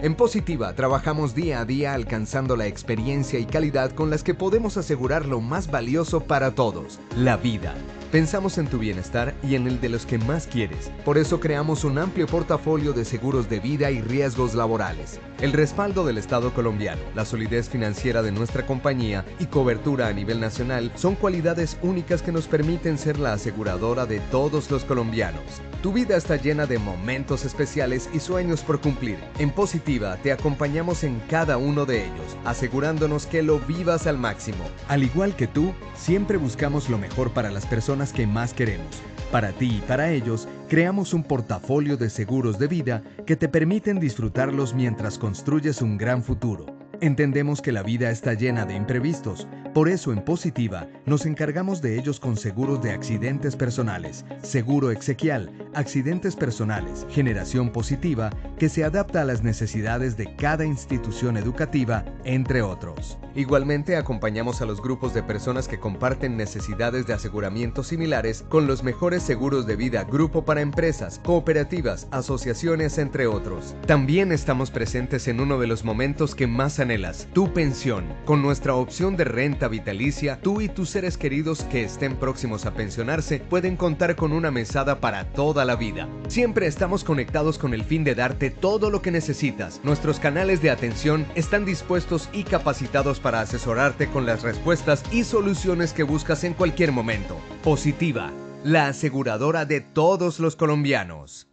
En Positiva trabajamos día a día alcanzando la experiencia y calidad con las que podemos asegurar lo más valioso para todos, la vida. Pensamos en tu bienestar y en el de los que más quieres. Por eso creamos un amplio portafolio de seguros de vida y riesgos laborales. El respaldo del Estado colombiano, la solidez financiera de nuestra compañía y cobertura a nivel nacional son cualidades únicas que nos permiten ser la aseguradora de todos los colombianos. Tu vida está llena de momentos especiales y sueños por cumplir. En Positiva te acompañamos en cada uno de ellos, asegurándonos que lo vivas al máximo. Al igual que tú, siempre buscamos lo mejor para las personas que más queremos. Para ti y para ellos, creamos un portafolio de seguros de vida que te permiten disfrutarlos mientras construyes un gran futuro. Entendemos que la vida está llena de imprevistos, por eso en Positiva nos encargamos de ellos con seguros de accidentes personales, seguro exequial, accidentes personales, generación positiva, que se adapta a las necesidades de cada institución educativa, entre otros. Igualmente acompañamos a los grupos de personas que comparten necesidades de aseguramiento similares con los mejores seguros de vida grupo para empresas, cooperativas, asociaciones, entre otros. También estamos presentes en uno de los momentos que más anhelas, tu pensión. Con nuestra opción de renta vitalicia, tú y tus seres queridos que estén próximos a pensionarse pueden contar con una mesada para toda la vida. Siempre estamos conectados con el fin de darte todo lo que necesitas. Nuestros canales de atención están dispuestos y capacitados para asesorarte con las respuestas y soluciones que buscas en cualquier momento. Positiva, la aseguradora de todos los colombianos.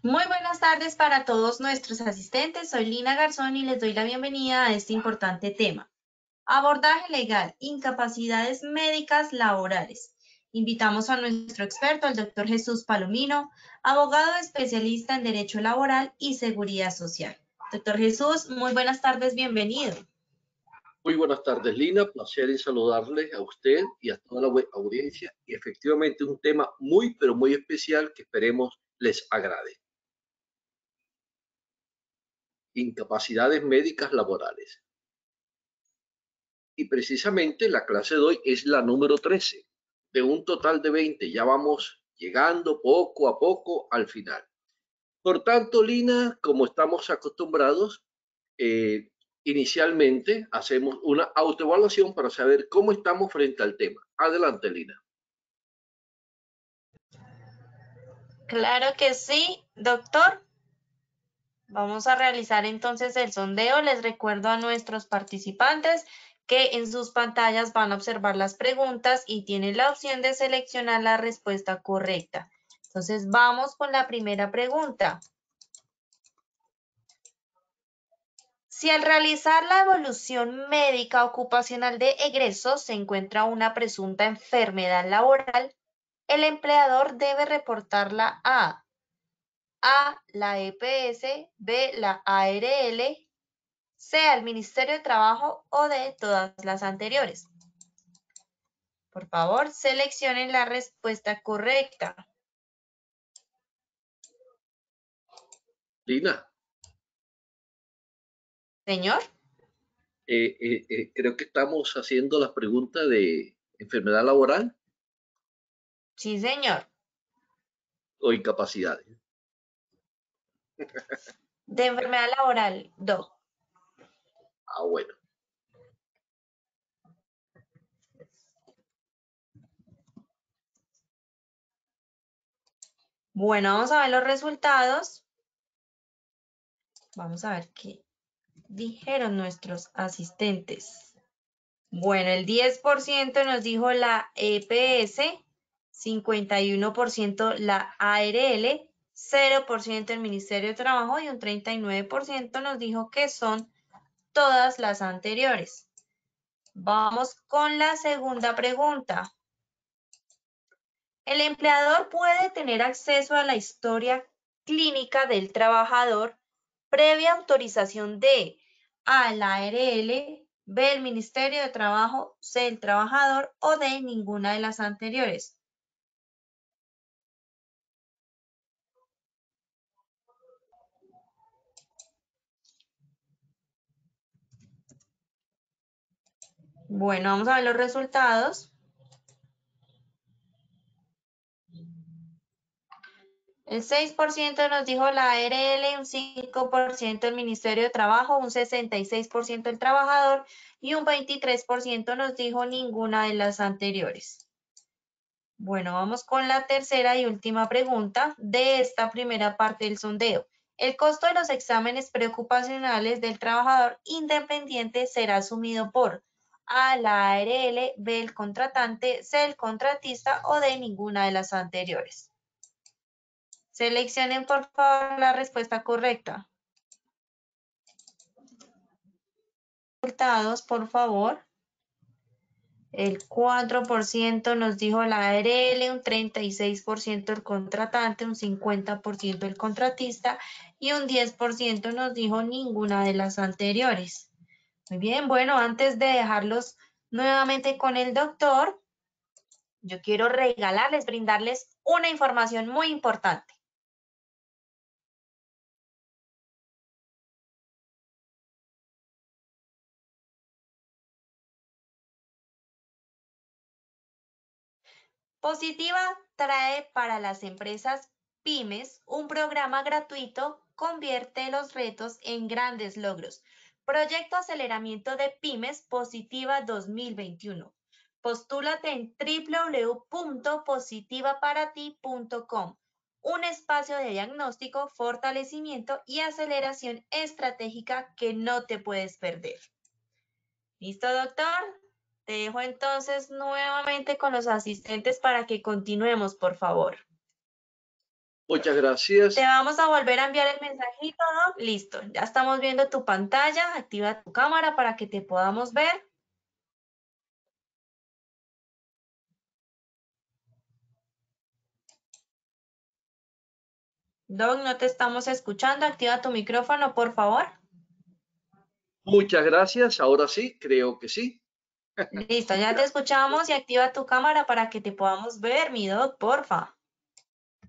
Muy buenas tardes para todos nuestros asistentes. Soy Lina Garzón y les doy la bienvenida a este importante tema. Abordaje legal, incapacidades médicas laborales. Invitamos a nuestro experto, el doctor Jesús Palomino, abogado especialista en Derecho Laboral y Seguridad Social. Doctor Jesús, muy buenas tardes, bienvenido. Muy buenas tardes, Lina. Placer en saludarles a usted y a toda la audiencia. Y efectivamente un tema muy, pero muy especial que esperemos les agrade. Incapacidades médicas laborales. Y precisamente la clase de hoy es la número 13, de un total de 20. Ya vamos llegando poco a poco al final. Por tanto, Lina, como estamos acostumbrados, inicialmente hacemos una autoevaluación para saber cómo estamos frente al tema. Adelante, Lina. Claro que sí, doctor. Vamos a realizar entonces el sondeo. Les recuerdo a nuestros participantes que en sus pantallas van a observar las preguntas y tienen la opción de seleccionar la respuesta correcta. Entonces vamos con la primera pregunta. Si al realizar la evaluación médica ocupacional de egresos se encuentra una presunta enfermedad laboral, el empleador debe reportarla a la EPS, B, la ARL, C, al Ministerio de Trabajo o de todas las anteriores. Por favor, seleccionen la respuesta correcta. Lina. Señor. Creo que estamos haciendo las preguntas de enfermedad laboral. Sí, señor. O incapacidades. De enfermedad laboral, 2. Ah, bueno. Bueno, vamos a ver los resultados. Vamos a ver qué dijeron nuestros asistentes. Bueno, el 10% nos dijo la EPS, 51% la ARL, 0% el Ministerio de Trabajo y un 39% nos dijo que son todas las anteriores. Vamos con la segunda pregunta. El empleador puede tener acceso a la historia clínica del trabajador previa autorización de A, la ARL, B, el Ministerio de Trabajo, C, el trabajador o D, ninguna de las anteriores. Bueno, vamos a ver los resultados. El 6% nos dijo la ARL, un 5% el Ministerio de Trabajo, un 66% el trabajador y un 23% nos dijo ninguna de las anteriores. Bueno, vamos con la tercera y última pregunta de esta primera parte del sondeo. El costo de los exámenes preocupacionales del trabajador independiente será asumido por A, la ARL, B, el contratante, C, el contratista o D, ninguna de las anteriores. Seleccionen por favor la respuesta correcta. Resultados, por favor. El 4% nos dijo la ARL, un 36% el contratante, un 50% el contratista y un 10% nos dijo ninguna de las anteriores. Muy bien, bueno, antes de dejarlos nuevamente con el doctor, yo quiero regalarles, brindarles una información muy importante. Positiva trae para las empresas pymes un programa gratuito, convierte los retos en grandes logros. Proyecto Aceleramiento de Pymes Positiva 2021. Postúlate en www.positivaparati.com. Un espacio de diagnóstico, fortalecimiento y aceleración estratégica que no te puedes perder. ¿Listo, doctor? Te dejo entonces nuevamente con los asistentes para que continuemos, por favor. Muchas gracias. Te vamos a volver a enviar el mensajito, ¿no? Listo, ya estamos viendo tu pantalla. Activa tu cámara para que te podamos ver. Doc, no te estamos escuchando. Activa tu micrófono, por favor. Muchas gracias. Ahora sí, creo que sí. Listo, ya te escuchamos y activa tu cámara para que te podamos ver, mi Doc, porfa.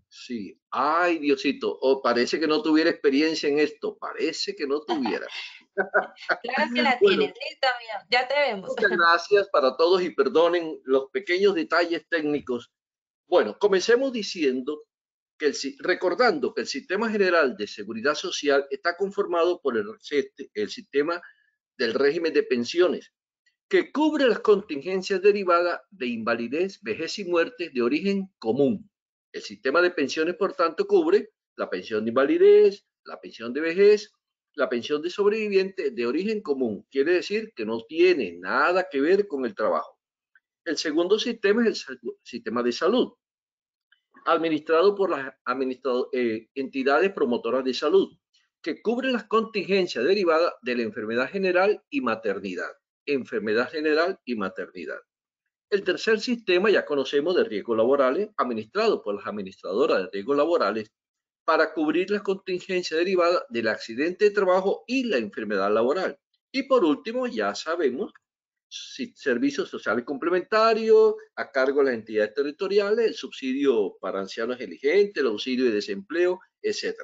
Sí. Ay, Diosito. Oh, parece que no tuviera experiencia en esto. Parece que no tuviera. Claro que la Bueno, tienes. Listo, mira, ya te vemos. muchas gracias para todos y perdonen los pequeños detalles técnicos. Bueno, comencemos diciendo que recordando que el Sistema General de Seguridad Social está conformado por el sistema del régimen de pensiones, que cubre las contingencias derivadas de invalidez, vejez y muerte de origen común. El sistema de pensiones, por tanto, cubre la pensión de invalidez, la pensión de vejez, la pensión de sobreviviente de origen común. Quiere decir que no tiene nada que ver con el trabajo. El segundo sistema es el sistema de salud, administrado por las entidades promotoras de salud, que cubren las contingencias derivadas de la enfermedad general y maternidad. Enfermedad general y maternidad. El tercer sistema ya conocemos de riesgos laborales, administrado por las administradoras de riesgos laborales, para cubrir las contingencias derivadas del accidente de trabajo y la enfermedad laboral. Y por último, ya sabemos, servicios sociales complementarios a cargo de las entidades territoriales, el subsidio para ancianos eligentes, el auxilio de desempleo, etc.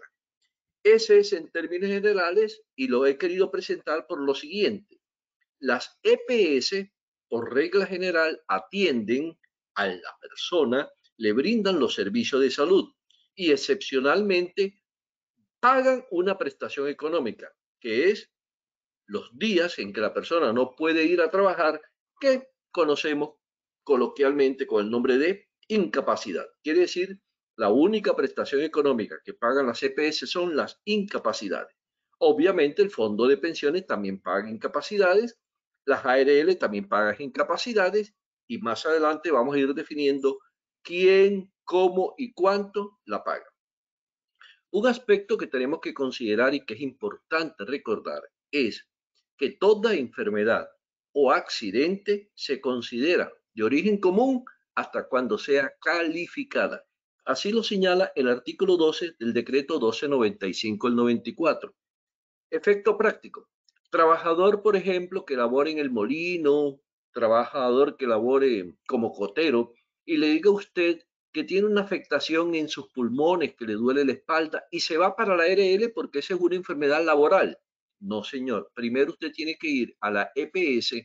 Ese es en términos generales y lo he querido presentar por lo siguiente. Las EPS, por regla general, atienden a la persona, le brindan los servicios de salud y excepcionalmente pagan una prestación económica, que es los días en que la persona no puede ir a trabajar, que conocemos coloquialmente con el nombre de incapacidad. Quiere decir, la única prestación económica que pagan las EPS son las incapacidades. Obviamente el fondo de pensiones también paga incapacidades, las ARL también pagan incapacidades y más adelante vamos a ir definiendo quién, cómo y cuánto la paga. Un aspecto que tenemos que considerar y que es importante recordar es que toda enfermedad o accidente se considera de origen común hasta cuando sea calificada. Así lo señala el artículo 12 del decreto 1295 del 94. Efecto práctico. Trabajador, por ejemplo, que labore en el molino, trabajador que labore como cotero y le diga a usted que tiene una afectación en sus pulmones, que le duele la espalda y se va para la ARL porque esa es una enfermedad laboral. No, señor. Primero usted tiene que ir a la EPS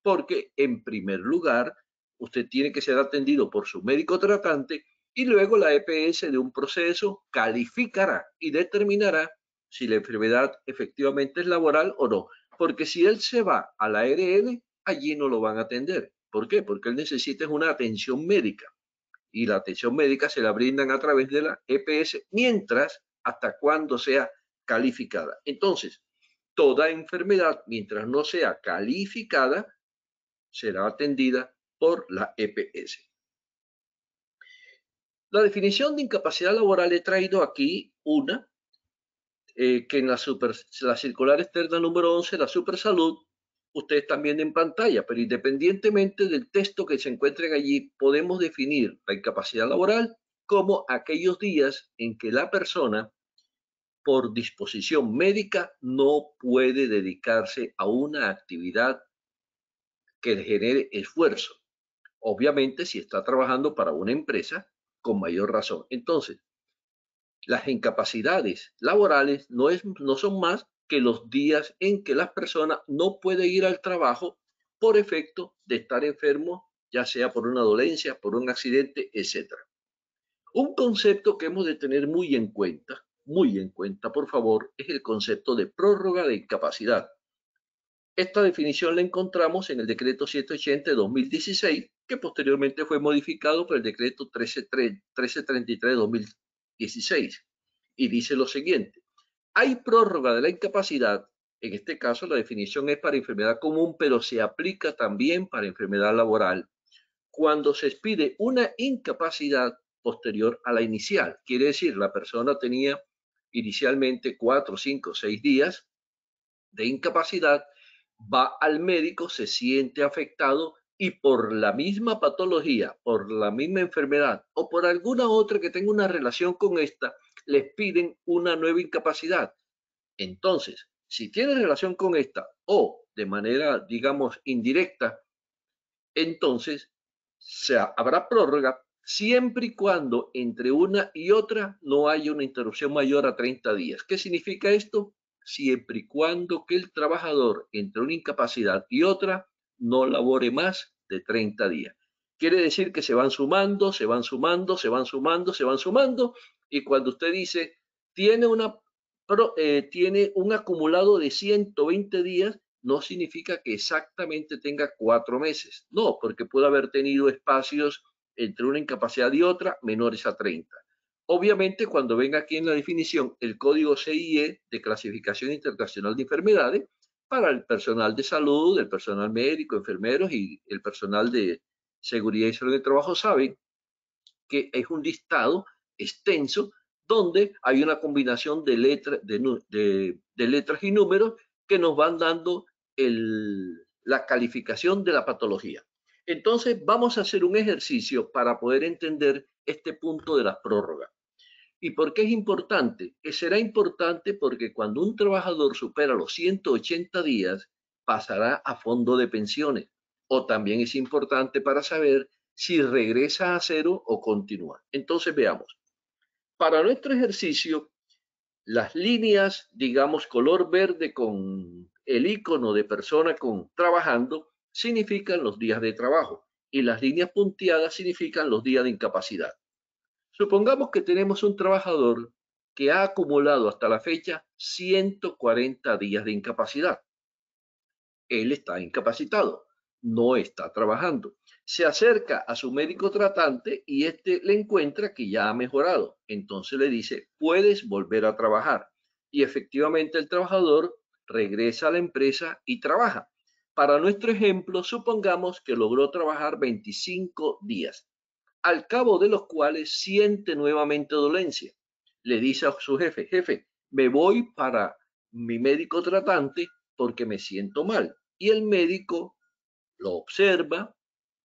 porque, en primer lugar, usted tiene que ser atendido por su médico tratante Y luego la EPS de un proceso calificará y determinará si la enfermedad efectivamente es laboral o no. Porque si él se va a la ARL, allí no lo van a atender. ¿Por qué? Porque él necesita una atención médica. Y la atención médica se la brindan a través de la EPS mientras hasta cuando sea calificada. Entonces, toda enfermedad, mientras no sea calificada, será atendida por la EPS. La definición de incapacidad laboral he traído aquí una, que en la circular externa número 11, la Supersalud, ustedes están viendo en pantalla, pero independientemente del texto que se encuentren allí, podemos definir la incapacidad laboral como aquellos días en que la persona, por disposición médica, no puede dedicarse a una actividad que le genere esfuerzo. Obviamente, si está trabajando para una empresa, con mayor razón. Entonces, las incapacidades laborales no son más que los días en que las personas no pueden ir al trabajo por efecto de estar enfermo, ya sea por una dolencia, por un accidente, etc. Un concepto que hemos de tener muy en cuenta, por favor, es el concepto de prórroga de incapacidad. Esta definición la encontramos en el decreto 780 de 2016, que posteriormente fue modificado por el decreto 1333 de 2016. Y dice lo siguiente: hay prórroga de la incapacidad, en este caso la definición es para enfermedad común, pero se aplica también para enfermedad laboral, cuando se expide una incapacidad posterior a la inicial. Quiere decir, la persona tenía inicialmente 4, 5, 6 días de incapacidad, va al médico, se siente afectado y por la misma patología, por la misma enfermedad o por alguna otra que tenga una relación con esta, les piden una nueva incapacidad. Entonces, si tiene relación con esta o de manera, digamos, indirecta, entonces habrá prórroga siempre y cuando entre una y otra no haya una interrupción mayor a 30 días. ¿Qué significa esto? Siempre y cuando que el trabajador entre una incapacidad y otra no labore más de 30 días. Quiere decir que se van sumando, se van sumando, se van sumando, se van sumando, y cuando usted dice tiene tiene un acumulado de 120 días, no significa que exactamente tenga 4 meses. No, porque puede haber tenido espacios entre una incapacidad y otra menores a 30. Obviamente, cuando venga aquí en la definición el código CIE de clasificación internacional de enfermedades, para el personal de salud, el personal médico, enfermeros y el personal de seguridad y salud de trabajo, saben que es un listado extenso donde hay una combinación de letras y números que nos van dando la calificación de la patología. Entonces vamos a hacer un ejercicio para poder entender este punto de las prórrogas. ¿Y por qué es importante? Será importante porque cuando un trabajador supera los 180 días, pasará a fondo de pensiones. O también es importante para saber si regresa a cero o continúa. Entonces veamos. Para nuestro ejercicio, las líneas, digamos, color verde con el icono de persona trabajando, significan los días de trabajo. Y las líneas punteadas significan los días de incapacidad. Supongamos que tenemos un trabajador que ha acumulado hasta la fecha 140 días de incapacidad. Él está incapacitado, no está trabajando. Se acerca a su médico tratante y este le encuentra que ya ha mejorado. Entonces le dice, puedes volver a trabajar. Y efectivamente el trabajador regresa a la empresa y trabaja. Para nuestro ejemplo, supongamos que logró trabajar 25 días, al cabo de los cuales siente nuevamente dolencia. Le dice a su jefe, jefe, me voy para mi médico tratante porque me siento mal. Y el médico lo observa,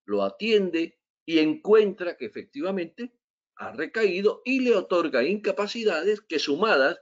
lo atiende y encuentra que efectivamente ha recaído y le otorga incapacidades que sumadas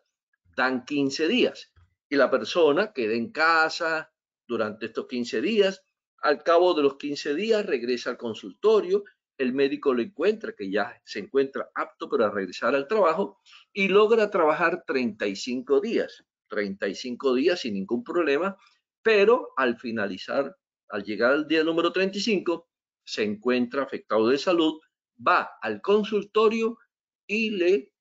dan 15 días. Y la persona queda en casa durante estos 15 días. Al cabo de los 15 días regresa al consultorio, el médico lo encuentra que ya se encuentra apto para regresar al trabajo y logra trabajar 35 días. 35 días sin ningún problema, pero al finalizar, al llegar al día número 35, se encuentra afectado de salud va al consultorio y le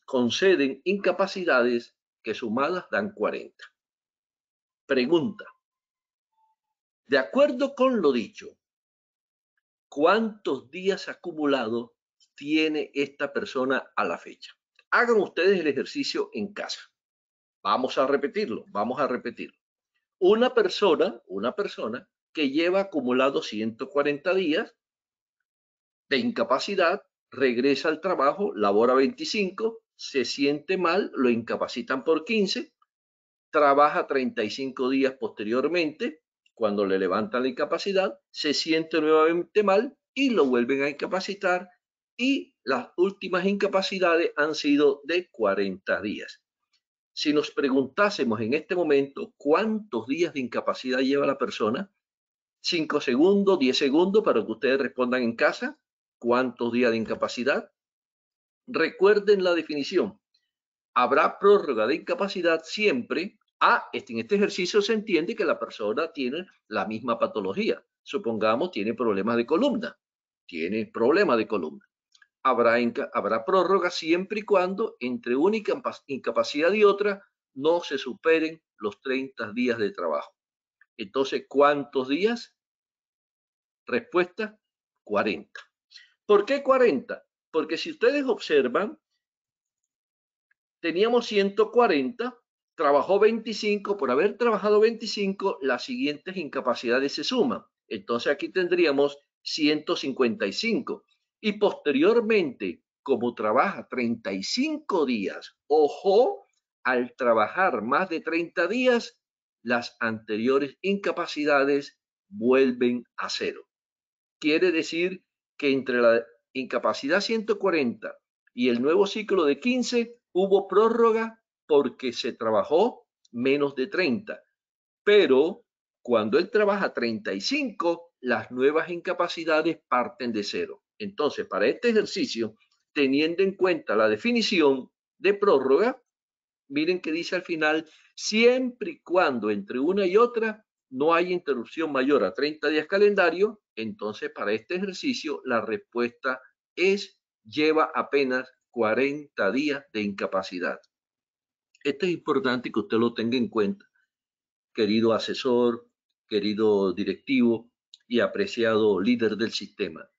conceden incapacidades que sumadas dan 40. Pregunta. De acuerdo con lo dicho, ¿cuántos días acumulados tiene esta persona a la fecha? Hagan ustedes el ejercicio en casa. Vamos a repetirlo, vamos a repetirlo. Una persona que lleva acumulado 140 días de incapacidad, regresa al trabajo, labora 25, se siente mal, lo incapacitan por 15, trabaja 35 días posteriormente, cuando le levantan la incapacidad, se siente nuevamente mal y lo vuelven a incapacitar, y las últimas incapacidades han sido de 40 días. Si nos preguntásemos en este momento cuántos días de incapacidad lleva la persona, 5 segundos, 10 segundos para que ustedes respondan en casa, ¿cuántos días de incapacidad? Recuerden la definición. Habrá prórroga de incapacidad siempre. En este ejercicio se entiende que la persona tiene la misma patología. Supongamos tiene problemas de columna. Habrá prórroga siempre y cuando entre una incapacidad y otra no se superen los 30 días de trabajo. Entonces, ¿cuántos días? Respuesta, 40. ¿Por qué 40? Porque si ustedes observan, teníamos 140, trabajó 25, por haber trabajado 25, las siguientes incapacidades se suman. Entonces aquí tendríamos 155. Y posteriormente, como trabaja 35 días, ojo, al trabajar más de 30 días, las anteriores incapacidades vuelven a cero. Quiere decir que entre la incapacidad 140 y el nuevo ciclo de 15 hubo prórroga porque se trabajó menos de 30. Pero cuando él trabaja 35, las nuevas incapacidades parten de cero. Entonces, para este ejercicio, teniendo en cuenta la definición de prórroga, miren que dice al final, siempre y cuando entre una y otra no hay interrupción mayor a 30 días calendario, entonces para este ejercicio la respuesta es lleva apenas 40 días de incapacidad. Esto es importante que usted lo tenga en cuenta, querido asesor, querido directivo y apreciado líder del sistema.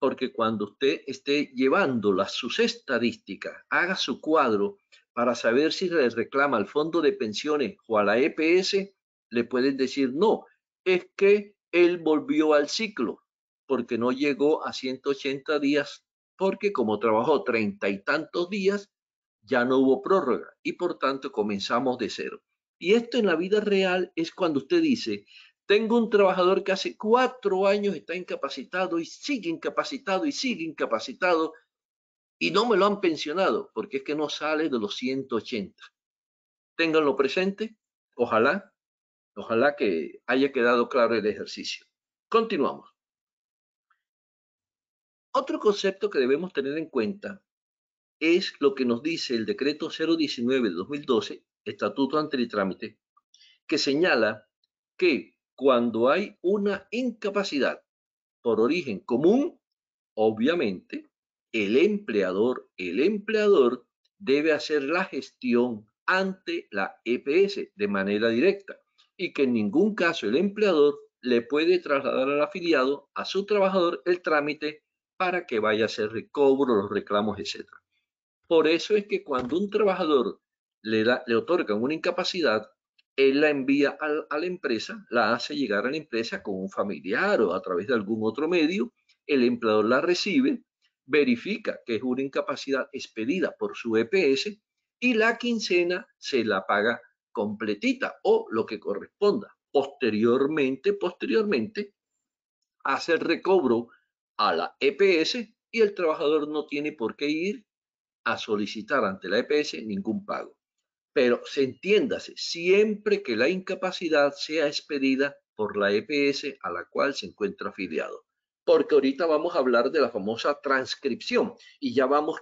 Porque cuando usted esté llevando sus estadísticas, haga su cuadro para saber si le reclama al fondo de pensiones o a la EPS, le pueden decir, no, es que él volvió al ciclo porque no llegó a 180 días, porque como trabajó 30 y tantos días, ya no hubo prórroga y por tanto comenzamos de cero. Y esto en la vida real es cuando usted dice, tengo un trabajador que hace 4 años está incapacitado y sigue incapacitado y sigue incapacitado y no me lo han pensionado porque es que no sale de los 180. Ténganlo presente, ojalá que haya quedado claro el ejercicio. Continuamos. Otro concepto que debemos tener en cuenta es lo que nos dice el decreto 019 de 2012, Estatuto Antitrámite, que señala que cuando hay una incapacidad por origen común, obviamente el empleador debe hacer la gestión ante la EPS de manera directa y que en ningún caso el empleador le puede trasladar al afiliado, a su trabajador, el trámite para que vaya a hacer recobro, los reclamos, etc. Por eso es que cuando un trabajador le otorgan una incapacidad, él la envía a la empresa, la hace llegar a la empresa con un familiar o a través de algún otro medio, el empleador la recibe, verifica que es una incapacidad expedida por su EPS y la quincena se la paga completita o lo que corresponda. Posteriormente, hace el recobro a la EPS y el trabajador no tiene por qué ir a solicitar ante la EPS ningún pago. Pero se entiéndase, siempre que la incapacidad sea expedida por la EPS a la cual se encuentra afiliado. Porque ahorita vamos a hablar de la famosa transcripción y ya vamos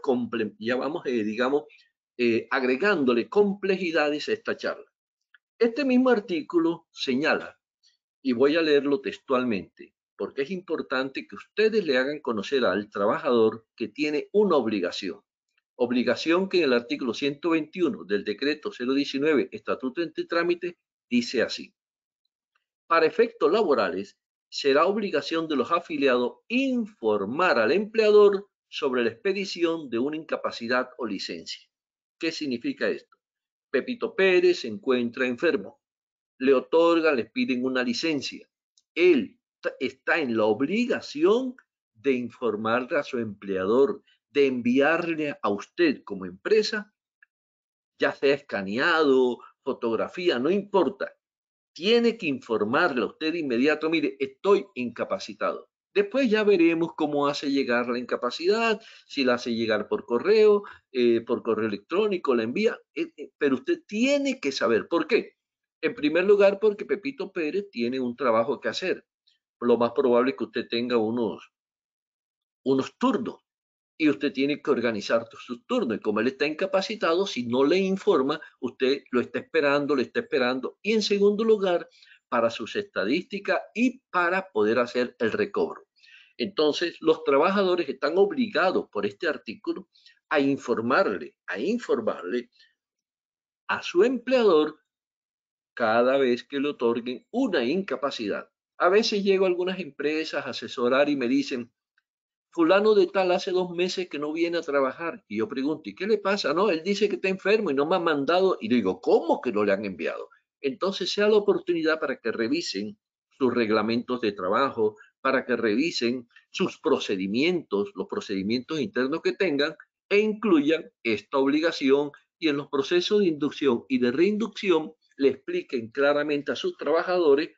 agregándole complejidades a esta charla. Este mismo artículo señala, y voy a leerlo textualmente, porque es importante que ustedes le hagan conocer al trabajador que tiene una obligación. Obligación que en el artículo 121 del decreto 019, Estatuto en Trámite, dice así. Para efectos laborales, será obligación de los afiliados informar al empleador sobre la expedición de una incapacidad o licencia. ¿Qué significa esto? Pepito Pérez se encuentra enfermo, le otorgan, les piden una licencia. Él está en la obligación de informarle a su empleador, de enviarle a usted como empresa, ya sea escaneado, fotografía, no importa. Tiene que informarle a usted de inmediato, mire, estoy incapacitado. Después ya veremos cómo hace llegar la incapacidad, si la hace llegar por correo electrónico, la envía, pero usted tiene que saber por qué. En primer lugar, porque Pepito Pérez tiene un trabajo que hacer. Lo más probable es que usted tenga unos turnos y usted tiene que organizar sus turnos. Y como él está incapacitado, si no le informa, usted lo está esperando, le está esperando. Y en segundo lugar, para sus estadísticas y para poder hacer el recobro. Entonces, los trabajadores están obligados por este artículo a informarle a su empleador cada vez que le otorguen una incapacidad. A veces llego a algunas empresas a asesorar y me dicen, fulano de tal hace 2 meses que no viene a trabajar. Y yo pregunto, ¿y qué le pasa? No, él dice que está enfermo y no me ha mandado. Y digo, ¿cómo que no le han enviado? Entonces sea la oportunidad para que revisen sus reglamentos de trabajo, para que revisen sus procedimientos, los procedimientos internos que tengan e incluyan esta obligación y en los procesos de inducción y de reinducción le expliquen claramente a sus trabajadores,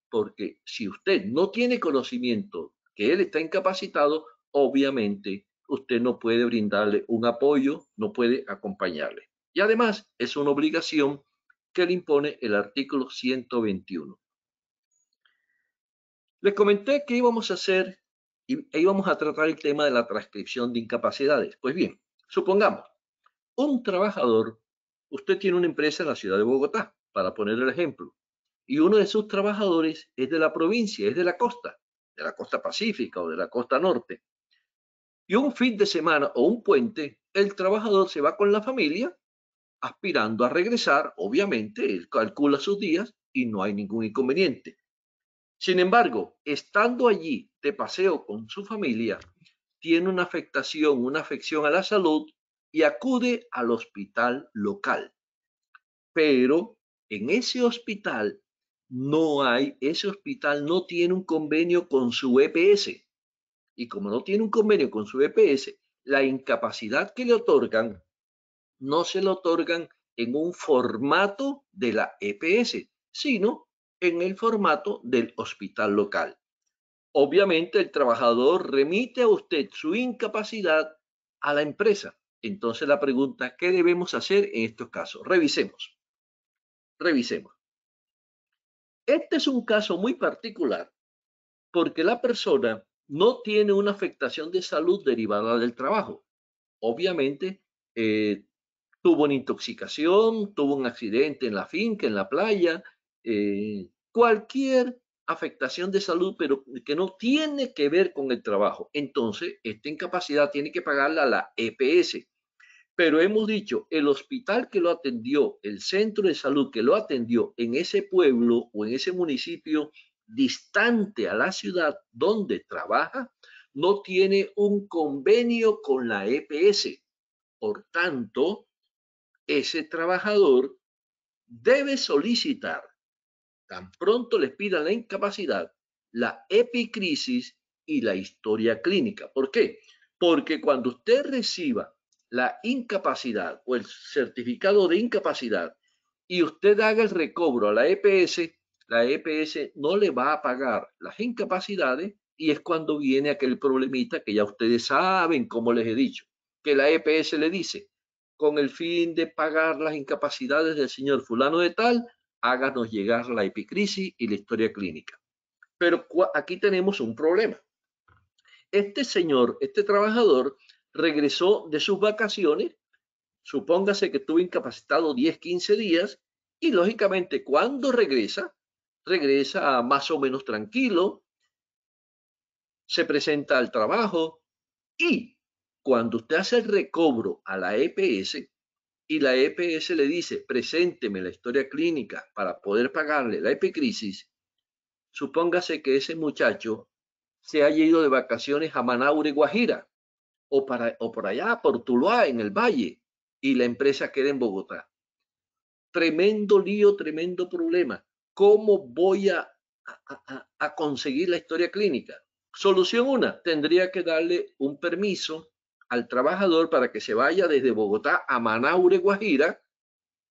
porque si usted no tiene conocimiento que él está incapacitado, obviamente usted no puede brindarle un apoyo, no puede acompañarle. Y además es una obligación que le impone el artículo 121. Les comenté que íbamos a hacer e íbamos a tratar el tema de la transcripción de incapacidades. Pues bien, supongamos, un trabajador, usted tiene una empresa en la ciudad de Bogotá, para poner el ejemplo, y uno de sus trabajadores es de la provincia, es de la costa pacífica o de la costa norte. Y un fin de semana o un puente, el trabajador se va con la familia aspirando a regresar, obviamente, él calcula sus días y no hay ningún inconveniente. Sin embargo, estando allí de paseo con su familia, tiene una afección a la salud y acude al hospital local. Pero en ese hospital ese hospital no tiene un convenio con su EPS. Y como no tiene un convenio con su EPS, la incapacidad que le otorgan no se le otorgan en un formato de la EPS, sino en el formato del hospital local. Obviamente el trabajador remite a usted su incapacidad a la empresa. Entonces la pregunta, ¿qué debemos hacer en estos casos? Revisemos. Este es un caso muy particular porque la persona no tiene una afectación de salud derivada del trabajo. Obviamente, tuvo una intoxicación, tuvo un accidente en la finca, en la playa, cualquier afectación de salud, pero que no tiene que ver con el trabajo. Entonces, esta incapacidad tiene que pagarla la EPS. Pero hemos dicho, el hospital que lo atendió, el centro de salud que lo atendió en ese pueblo o en ese municipio distante a la ciudad donde trabaja, no tiene un convenio con la EPS. Por tanto, ese trabajador debe solicitar, tan pronto les pidan la incapacidad, la epicrisis y la historia clínica. ¿Por qué? Porque cuando usted reciba la incapacidad o el certificado de incapacidad y usted haga el recobro a la EPS no le va a pagar las incapacidades y es cuando viene aquel problemita que ya ustedes saben, como les he dicho, que la EPS le dice, con el fin de pagar las incapacidades del señor fulano de tal, háganos llegar la epicrisis y la historia clínica. Pero aquí tenemos un problema. Este señor, este trabajador, regresó de sus vacaciones, supóngase que estuvo incapacitado 10, 15 días, y lógicamente cuando regresa más o menos tranquilo, se presenta al trabajo y cuando usted hace el recobro a la EPS y la EPS le dice, presénteme la historia clínica para poder pagarle la epicrisis, supóngase que ese muchacho se haya ido de vacaciones a Manaure, Guajira, o por allá, por Tuluá, en el Valle, y la empresa queda en Bogotá. Tremendo lío, tremendo problema. ¿Cómo voy a conseguir la historia clínica? Solución una, tendría que darle un permiso al trabajador para que se vaya desde Bogotá a Manaure, Guajira,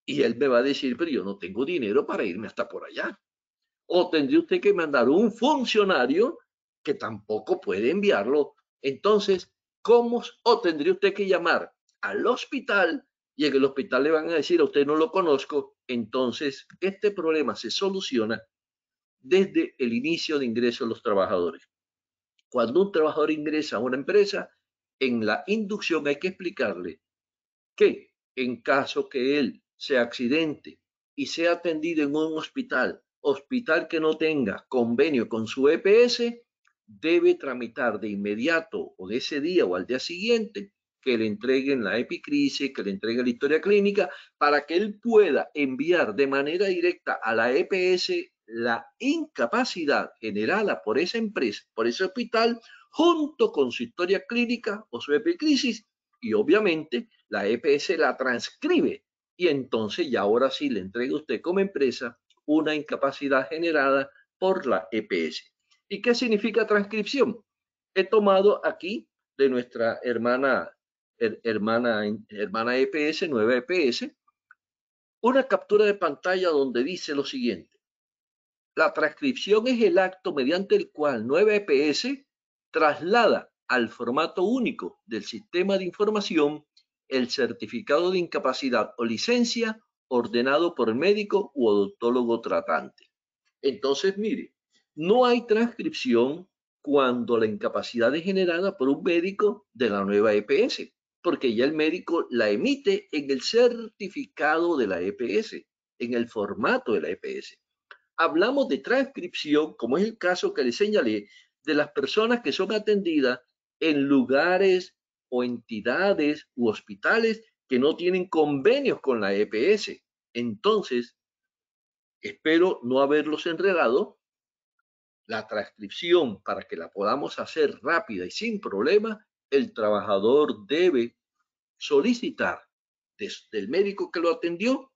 y él me va a decir, pero yo no tengo dinero para irme hasta por allá. O tendría usted que mandar un funcionario que tampoco puede enviarlo. Entonces, ¿cómo? O tendría usted que llamar al hospital y en el hospital le van a decir a usted no lo conozco. Entonces, este problema se soluciona desde el inicio de ingreso de los trabajadores. Cuando un trabajador ingresa a una empresa, en la inducción hay que explicarle que en caso que él se accidente y sea atendido en un hospital que no tenga convenio con su EPS, debe tramitar de inmediato o de ese día o al día siguiente que le entreguen la epicrisis, que le entreguen la historia clínica, para que él pueda enviar de manera directa a la EPS la incapacidad generada por esa empresa, por ese hospital, junto con su historia clínica o su epicrisis, y obviamente la EPS la transcribe y entonces ya ahora sí le entrega a usted como empresa una incapacidad generada por la EPS. ¿Y qué significa transcripción? He tomado aquí de nuestra hermana EPS, nueva EPS, una captura de pantalla donde dice lo siguiente. La transcripción es el acto mediante el cual nueva EPS traslada al formato único del sistema de información el certificado de incapacidad o licencia ordenado por el médico u odontólogo tratante. Entonces, mire, no hay transcripción cuando la incapacidad es generada por un médico de la nueva EPS, porque ya el médico la emite en el certificado de la EPS, en el formato de la EPS. Hablamos de transcripción, como es el caso que les señalé, de las personas que son atendidas en lugares o entidades u hospitales que no tienen convenios con la EPS. Entonces, espero no haberlos enredado. La transcripción, para que la podamos hacer rápida y sin problema, el trabajador debe solicitar desde el médico que lo atendió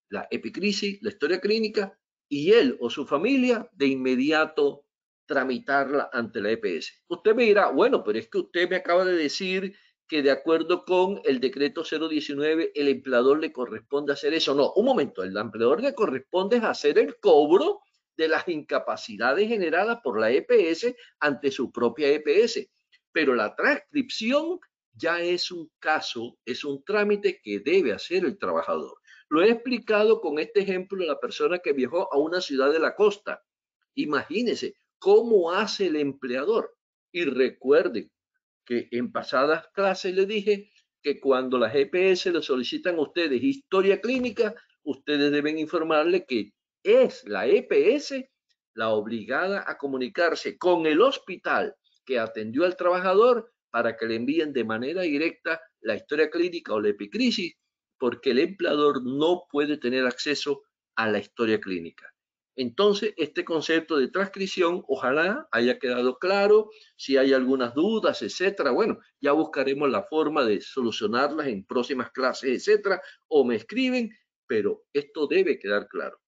la epicrisis, la historia clínica, y él o su familia de inmediato tramitarla ante la EPS. Usted me dirá, bueno, pero es que usted me acaba de decir que de acuerdo con el decreto 019, el empleador le corresponde hacer eso. No, un momento, el empleador le corresponde hacer el cobro de las incapacidades generadas por la EPS ante su propia EPS. Pero la transcripción ya es un caso, es un trámite que debe hacer el trabajador. Lo he explicado con este ejemplo de la persona que viajó a una ciudad de la costa. Imagínense cómo hace el empleador. Y recuerden que en pasadas clases les dije que cuando las EPS le solicitan a ustedes historia clínica, ustedes deben informarle que es la EPS la obligada a comunicarse con el hospital que atendió al trabajador para que le envíen de manera directa la historia clínica o la epicrisis, porque el empleador no puede tener acceso a la historia clínica. Entonces, este concepto de transcripción, ojalá haya quedado claro. Si hay algunas dudas, etcétera, bueno, ya buscaremos la forma de solucionarlas en próximas clases, etcétera, o me escriben, pero esto debe quedar claro.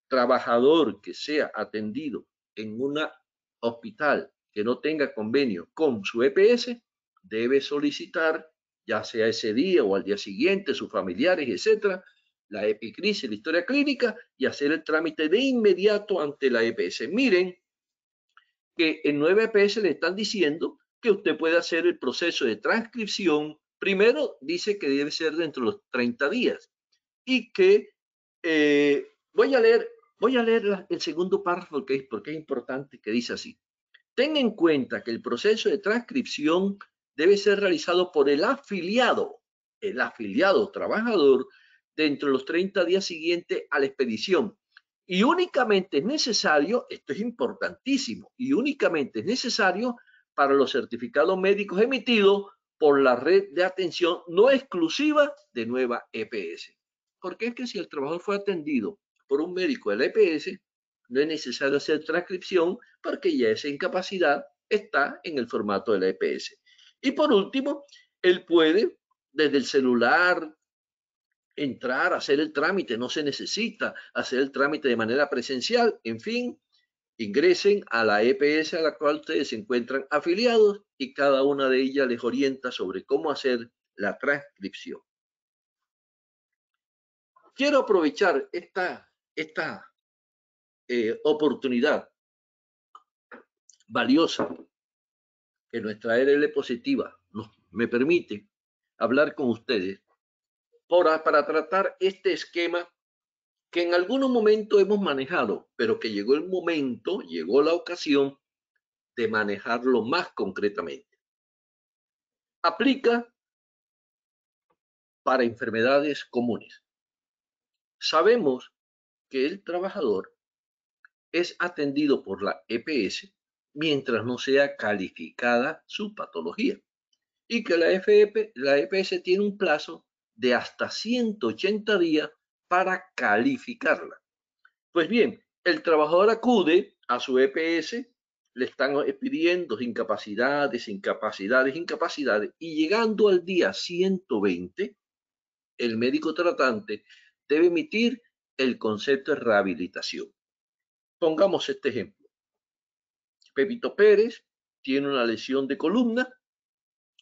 Trabajador que sea atendido en un hospital que no tenga convenio con su EPS, debe solicitar, ya sea ese día o al día siguiente, sus familiares, etcétera, la epicrisis, la historia clínica, y hacer el trámite de inmediato ante la EPS. Miren que en nueva EPS le están diciendo que usted puede hacer el proceso de transcripción. Primero dice que debe ser dentro de los 30 días y que voy a leer el segundo párrafo porque es importante, que dice así. Ten en cuenta que el proceso de transcripción debe ser realizado por el afiliado trabajador dentro de los 30 días siguientes a la expedición Y únicamente es necesario, esto es importantísimo, y únicamente es necesario para los certificados médicos emitidos por la red de atención no exclusiva de Nueva EPS. Porque es que si el trabajador fue atendido por un médico de la EPS, no es necesario hacer transcripción porque ya esa incapacidad está en el formato de la EPS. Y por último, él puede desde el celular entrar, hacer el trámite, no se necesita hacer el trámite de manera presencial, en fin, ingresen a la EPS a la cual ustedes se encuentran afiliados y cada una de ellas les orienta sobre cómo hacer la transcripción. Quiero aprovechar esta oportunidad valiosa que nuestra RL positiva me permite hablar con ustedes para tratar este esquema que en algunos momentos hemos manejado, pero que llegó el momento, llegó la ocasión de manejarlo más concretamente. Aplica para enfermedades comunes. Sabemos que el trabajador es atendido por la EPS mientras no sea calificada su patología y que la EPS tiene un plazo de hasta 180 días para calificarla. Pues bien, el trabajador acude a su EPS, le están pidiendo incapacidades, y llegando al día 120, el médico tratante debe emitir el concepto de rehabilitación. Pongamos este ejemplo. Pepito Pérez tiene una lesión de columna,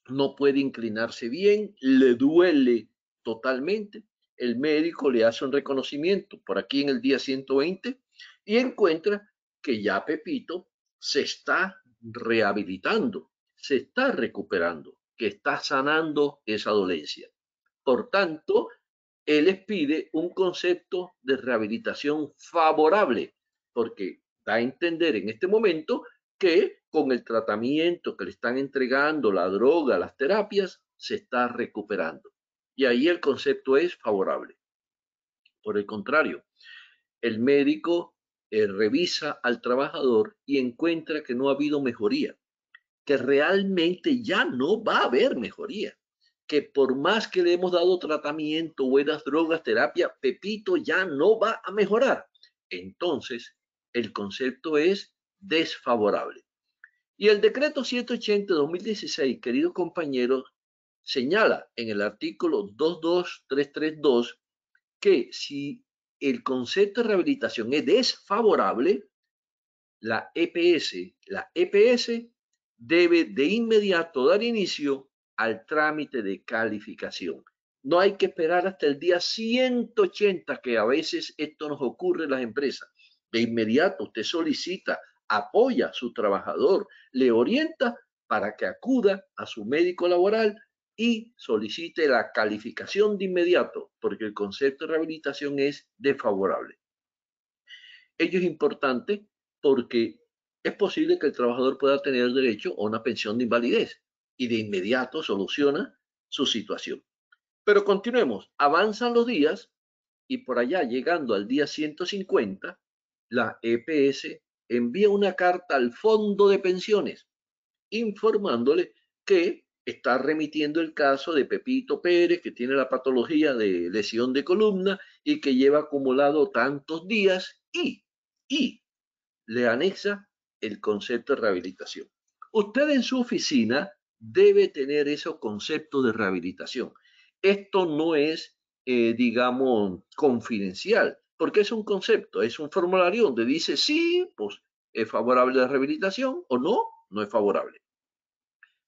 no puede inclinarse bien, le duele totalmente. El médico le hace un reconocimiento por aquí en el día 120 y encuentra que ya Pepito se está rehabilitando, se está recuperando, que está sanando esa dolencia. Por tanto, él les pide un concepto de rehabilitación favorable, porque da a entender en este momento que con el tratamiento que le están entregando, la droga, las terapias, se está recuperando. Y ahí el concepto es favorable. Por el contrario, el médico revisa al trabajador y encuentra que no ha habido mejoría, que realmente ya no va a haber mejoría, que por más que le hemos dado tratamiento, buenas drogas, terapia, Pepito ya no va a mejorar. Entonces, el concepto es desfavorable. Y el decreto 180 de 2016, queridos compañeros, señala en el artículo 22332 que si el concepto de rehabilitación es desfavorable, la EPS debe de inmediato dar inicio al trámite de calificación. No hay que esperar hasta el día 180, que a veces esto nos ocurre en las empresas. De inmediato usted solicita, apoya a su trabajador, le orienta para que acuda a su médico laboral y solicite la calificación de inmediato, porque el concepto de rehabilitación es desfavorable. Ello es importante porque es posible que el trabajador pueda tener derecho a una pensión de invalidez y de inmediato soluciona su situación. Pero continuemos, avanzan los días y por allá llegando al día 150, la EPS envía una carta al fondo de pensiones informándole que está remitiendo el caso de Pepito Pérez, que tiene la patología de lesión de columna y que lleva acumulado tantos días y le anexa el concepto de rehabilitación. Usted en su oficina debe tener esos conceptos de rehabilitación. Esto no es, digamos, confidencial, porque es un concepto, es un formulario donde dice sí, pues es favorable la rehabilitación o no, no es favorable.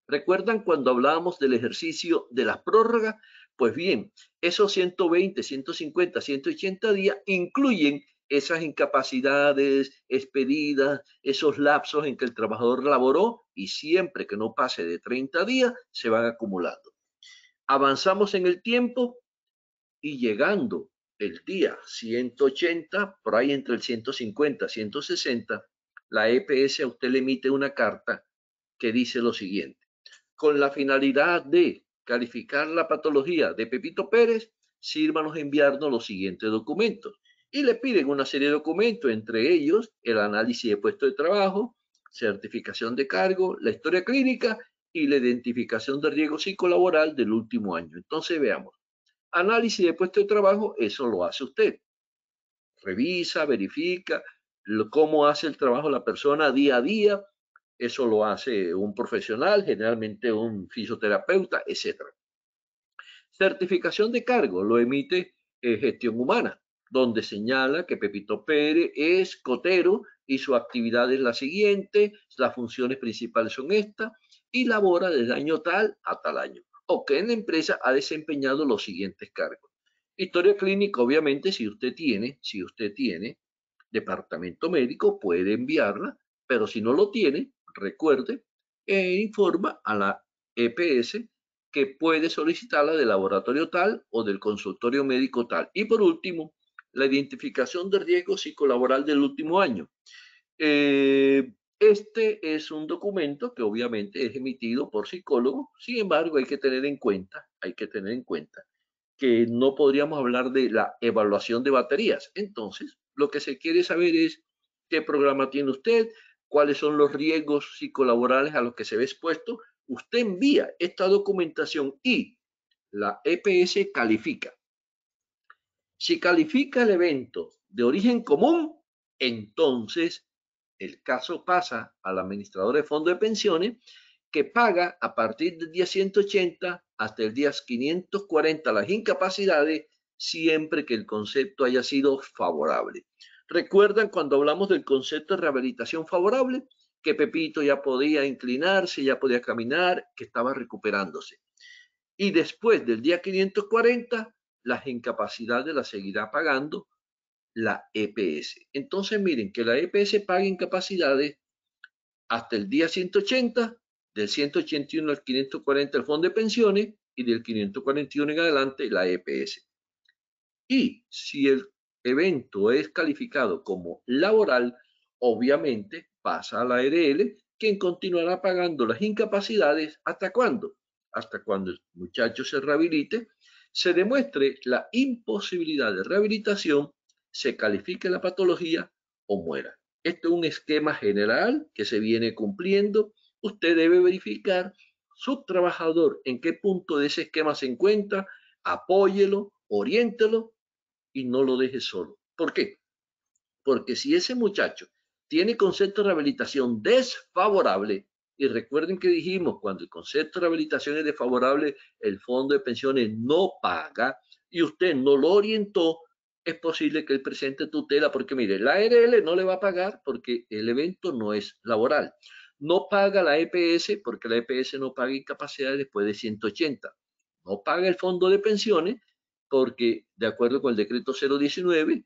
¿Recuerdan cuando hablábamos del ejercicio de las prórrogas? Pues bien, esos 120, 150, 180 días incluyen esas incapacidades expedidas, esos lapsos en que el trabajador laboró y siempre que no pase de 30 días se van acumulando. Avanzamos en el tiempo y llegando el día 180, por ahí entre el 150 y 160, la EPS a usted le emite una carta que dice lo siguiente: con la finalidad de calificar la patología de Pepito Pérez, sírvanos enviarnos los siguientes documentos. y le piden una serie de documentos, entre ellos el análisis de puesto de trabajo, certificación de cargo, la historia clínica y la identificación de riesgo psicolaboral del último año. Entonces veamos, análisis de puesto de trabajo, eso lo hace usted. Revisa, verifica cómo hace el trabajo la persona día a día. Eso lo hace un profesional, generalmente un fisioterapeuta, etc. Certificación de cargo lo emite Gestión Humana, donde señala que Pepito Pérez es cotero y su actividad es la siguiente, las funciones principales son estas, y labora desde año tal a tal año, o que en la empresa ha desempeñado los siguientes cargos. Historia clínica, obviamente, si usted tiene departamento médico, puede enviarla, pero si no lo tiene, recuerde e informa a la EPS que puede solicitarla del laboratorio tal o del consultorio médico tal. Y por último, la identificación de riesgo psicolaboral del último año. Este es un documento que obviamente es emitido por psicólogos, sin embargo hay que tener en cuenta que no podríamos hablar de la evaluación de baterías. Entonces, lo que se quiere saber es qué programa tiene usted, cuáles son los riesgos psicolaborales a los que se ve expuesto. Usted envía esta documentación y la EPS califica. Si califica el evento de origen común, entonces el caso pasa al administrador de fondo de pensiones, que paga a partir del día 180 hasta el día 540 las incapacidades, siempre que el concepto haya sido favorable. ¿Recuerdan cuando hablamos del concepto de rehabilitación favorable? Que Pepito ya podía inclinarse, ya podía caminar, que estaba recuperándose. Y después del día 540, las incapacidades las seguirá pagando la EPS. Entonces miren que la EPS paga incapacidades hasta el día 180, del 181 al 540 el fondo de pensiones y del 541 en adelante la EPS. Y si el evento es calificado como laboral, obviamente pasa a la ARL, quien continuará pagando las incapacidades ¿hasta cuándo? Hasta cuando el muchacho se rehabilite, se demuestre la imposibilidad de rehabilitación, se califique la patología o muera. Este es un esquema general que se viene cumpliendo. Usted debe verificar su trabajador en qué punto de ese esquema se encuentra, apóyelo, oriéntelo y no lo deje solo. ¿Por qué? Porque si ese muchacho tiene concepto de rehabilitación desfavorable, y recuerden que dijimos, cuando el concepto de rehabilitación es desfavorable, el fondo de pensiones no paga y usted no lo orientó, es posible que él presente tutela, porque mire, la ARL no le va a pagar porque el evento no es laboral. No paga la EPS porque la EPS no paga incapacidad después de 180. No paga el fondo de pensiones porque, de acuerdo con el decreto 019,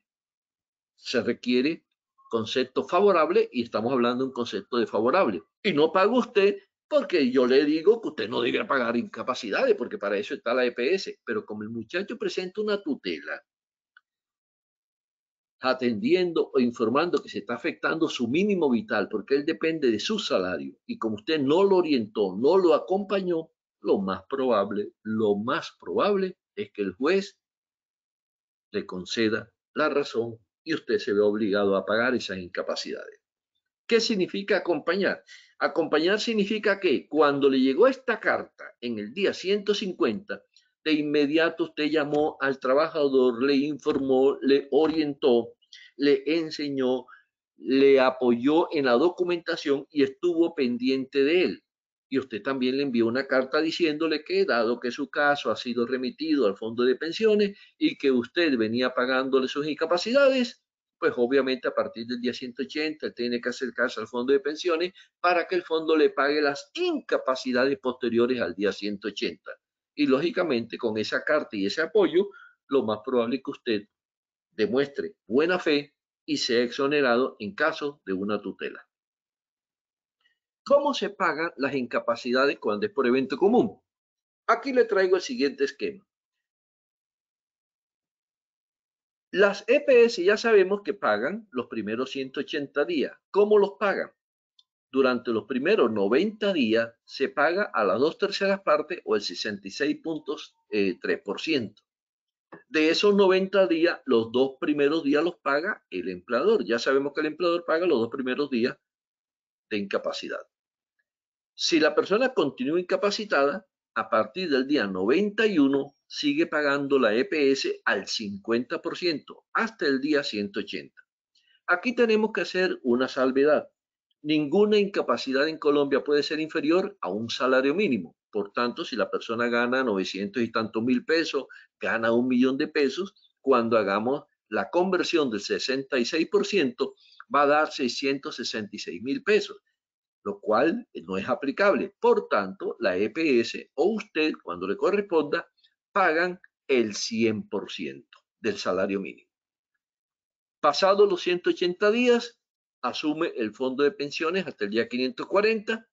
se requiere concepto favorable y estamos hablando de un concepto desfavorable. Y no paga usted porque yo le digo que usted no debe pagar incapacidades, porque para eso está la EPS. Pero como el muchacho presenta una tutela atendiendo o informando que se está afectando su mínimo vital, porque él depende de su salario, y como usted no lo orientó, no lo acompañó, lo más probable es que el juez le conceda la razón y usted se ve obligado a pagar esas incapacidades. ¿Qué significa acompañar? Acompañar significa que cuando le llegó esta carta en el día 150, de inmediato usted llamó al trabajador, le informó, le orientó, le enseñó, le apoyó en la documentación y estuvo pendiente de él. Y usted también le envió una carta diciéndole que, dado que su caso ha sido remitido al fondo de pensiones y que usted venía pagándole sus incapacidades, pues obviamente a partir del día 180 él tiene que acercarse al fondo de pensiones para que el fondo le pague las incapacidades posteriores al día 180. Y lógicamente con esa carta y ese apoyo, lo más probable es que usted demuestre buena fe y sea exonerado en caso de una tutela. ¿Cómo se pagan las incapacidades cuando es por evento común? Aquí le traigo el siguiente esquema. Las EPS ya sabemos que pagan los primeros 180 días. ¿Cómo los pagan? Durante los primeros 90 días se paga a las 2/3 partes o el 66.3%. De esos 90 días, los 2 primeros días los paga el empleador. Ya sabemos que el empleador paga los 2 primeros días de incapacidad. Si la persona continúa incapacitada, a partir del día 91 sigue pagando la EPS al 50% hasta el día 180. Aquí tenemos que hacer una salvedad. Ninguna incapacidad en Colombia puede ser inferior a un salario mínimo. Por tanto, si la persona gana 900 y tantos mil pesos, gana 1.000.000 de pesos, cuando hagamos la conversión del 66%, va a dar 666.000 pesos, lo cual no es aplicable. Por tanto, la EPS o usted, cuando le corresponda, pagan el 100% del salario mínimo. Pasados los 180 días, asume el fondo de pensiones hasta el día 540